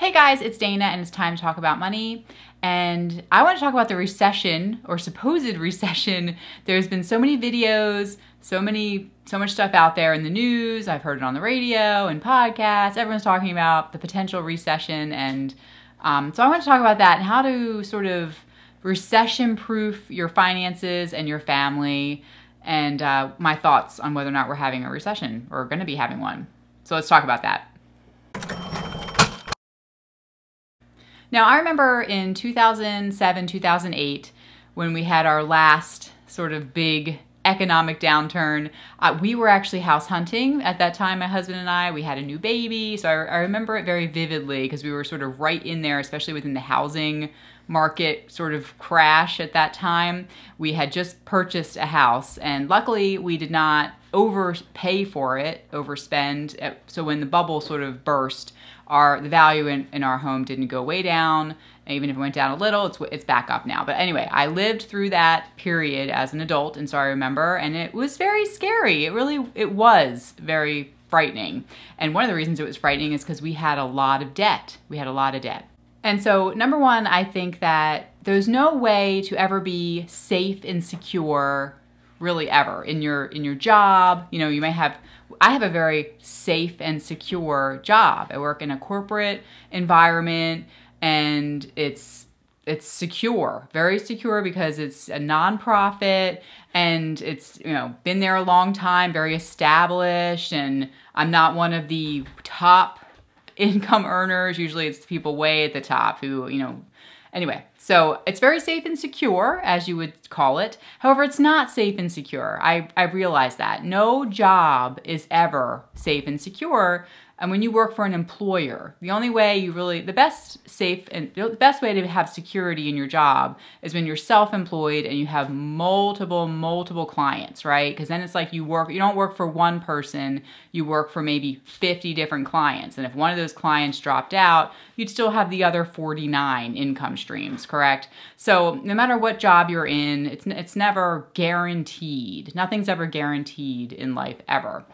Hey guys, it's Dana and it's time to talk about money. And I want to talk about the recession or supposed recession. There's been so many videos, so much stuff out there in the news. I've heard it on the radio and podcasts. Everyone's talking about the potential recession. And so I want to talk about that and how to sort of recession-proof your finances and your family, and my thoughts on whether or not we're having a recession or going to be having one. So let's talk about that. Now, I remember in 2007, 2008, when we had our last sort of big economic downturn, we were actually house hunting at that time, my husband and I. We had a new baby, so I remember it very vividly because we were sort of right in there, especially within the housing market sort of crash at that time. We had just purchased a house, and luckily we did not overpay for it, overspend. So when the bubble sort of burst, the value in our home didn't go way down. Even if it went down a little, it's back up now. But anyway, I lived through that period as an adult, and so I remember, and it was very scary. It was very frightening. And one of the reasons it was frightening is because we had a lot of debt. And so, number one, I think that there's no way to ever be safe and secure, really ever, in your job. You know, I have a very safe and secure job. I work in a corporate environment, and it's secure, very secure, because it's a nonprofit and it's, been there a long time, very established, and I'm not one of the top income earners. Usually it's the people way at the top who, anyway. So it's very safe and secure, as you would call it. However, it's not safe and secure. I realize that. No job is ever safe and secure. And when you work for an employer, the only way the best way to have security in your job is when you're self-employed and you have multiple clients, right? Because then it's like you don't work for one person, you work for maybe 50 different clients. And if one of those clients dropped out, you'd still have the other 49 income streams, correct? So no matter what job you're in, it's never guaranteed. Nothing's ever guaranteed in life, ever.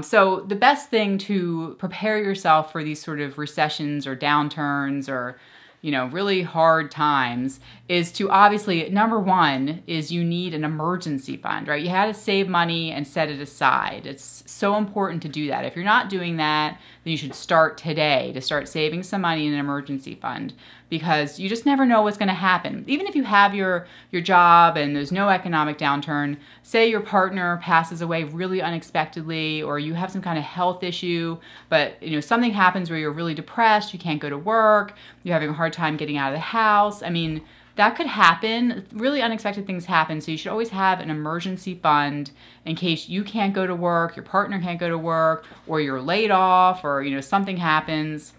So the best thing to prepare yourself for these sort of recessions or downturns or, really hard times is to obviously, number one is you need an emergency fund, right? You had to save money and set it aside. It's so important to do that. If you're not doing that, then you should start today to start saving some money in an emergency fund, because you just never know what's going to happen. Even if you have your job and there's no economic downturn, say your partner passes away really unexpectedly, or you have some kind of health issue, but something happens where you're really depressed, you can't go to work, you're having a hard time getting out of the house. I mean, that could happen. Really unexpected things happen. So you should always have an emergency fund in case you can't go to work, your partner can't go to work, or you're laid off, or something happens.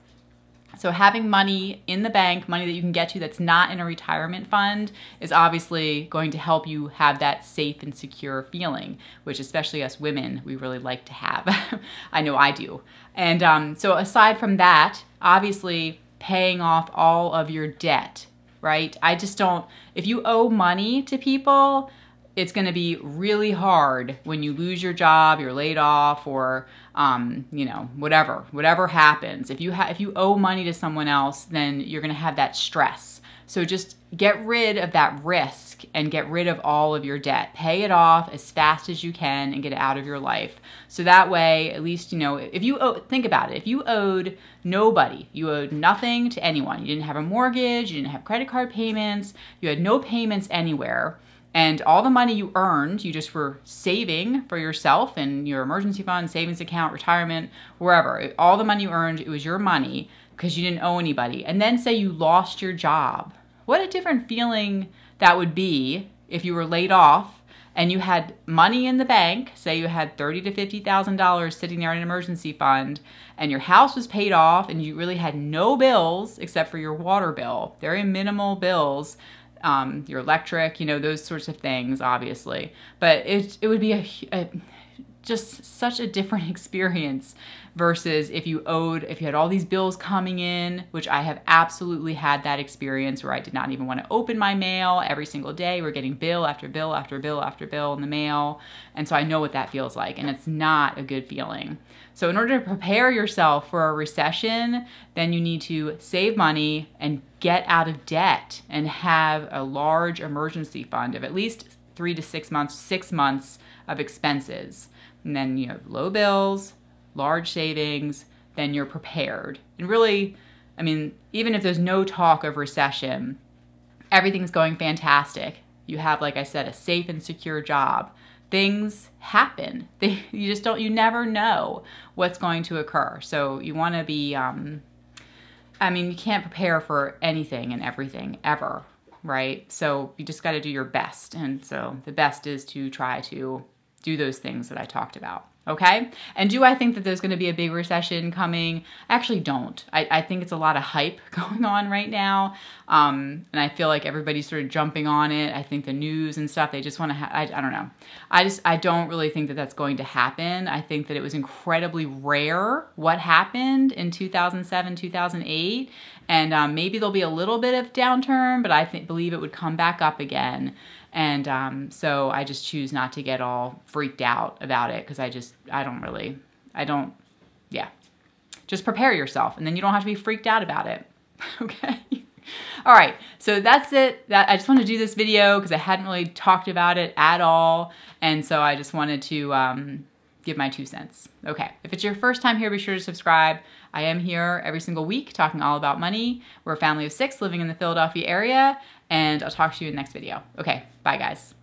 So having money in the bank, money that you can get to that's not in a retirement fund, is obviously going to help you have that safe and secure feeling, which especially us women, we really like to have. I know I do. And so aside from that, obviously paying off all of your debt, right? If you owe money to people, it's going to be really hard when you lose your job, you're laid off, or whatever happens. If you owe money to someone else, then you're going to have that stress. So just get rid of that risk and get rid of all of your debt. Pay it off as fast as you can and get it out of your life. So that way, at least, think about it. If you owed nobody, you owed nothing to anyone, you didn't have a mortgage, you didn't have credit card payments, you had no payments anywhere, and all the money you earned, you just were saving for yourself and your emergency fund, savings account, retirement, wherever. All the money you earned, it was your money because you didn't owe anybody. And then say you lost your job. What a different feeling that would be if you were laid off and you had money in the bank. Say you had $30,000 to $50,000 sitting there in an emergency fund, and your house was paid off and you really had no bills except for your water bill, very minimal bills. Your electric, those sorts of things, obviously. But it would be just such a different experience versus if you had all these bills coming in, which I have absolutely had that experience where I did not even want to open my mail every single day. We're getting bill after bill after bill after bill in the mail. And so I know what that feels like, and it's not a good feeling. So in order to prepare yourself for a recession, then you need to save money and get out of debt and have a large emergency fund of at least 3 to 6 months, 6 months of expenses. And then you have low bills, large savings, then you're prepared. And really, I mean, even if there's no talk of recession, everything's going fantastic. You have, like I said, a safe and secure job. Things happen. You never know what's going to occur. So you want to be, I mean, you can't prepare for anything and everything ever, right? So you just got to do your best. And so the best is to try to do those things that I talked about. Okay? And do I think that there's going to be a big recession coming? I actually don't. I think it's a lot of hype going on right now. And I feel like everybody's sort of jumping on it. I think the news and stuff, they just want to I don't know. I don't really think that that's going to happen. I think that it was incredibly rare what happened in 2007, 2008. And maybe there'll be a little bit of downturn, but I believe it would come back up again. And so I just choose not to get all freaked out about it because yeah. Just prepare yourself and then you don't have to be freaked out about it. Okay? All right, so that's it. I just wanted to do this video because I hadn't really talked about it at all. And so I just wanted to give my 2 cents. Okay, if it's your first time here, be sure to subscribe. I am here every single week talking all about money. We're a family of 6 living in the Philadelphia area, and I'll talk to you in the next video. Okay, bye guys.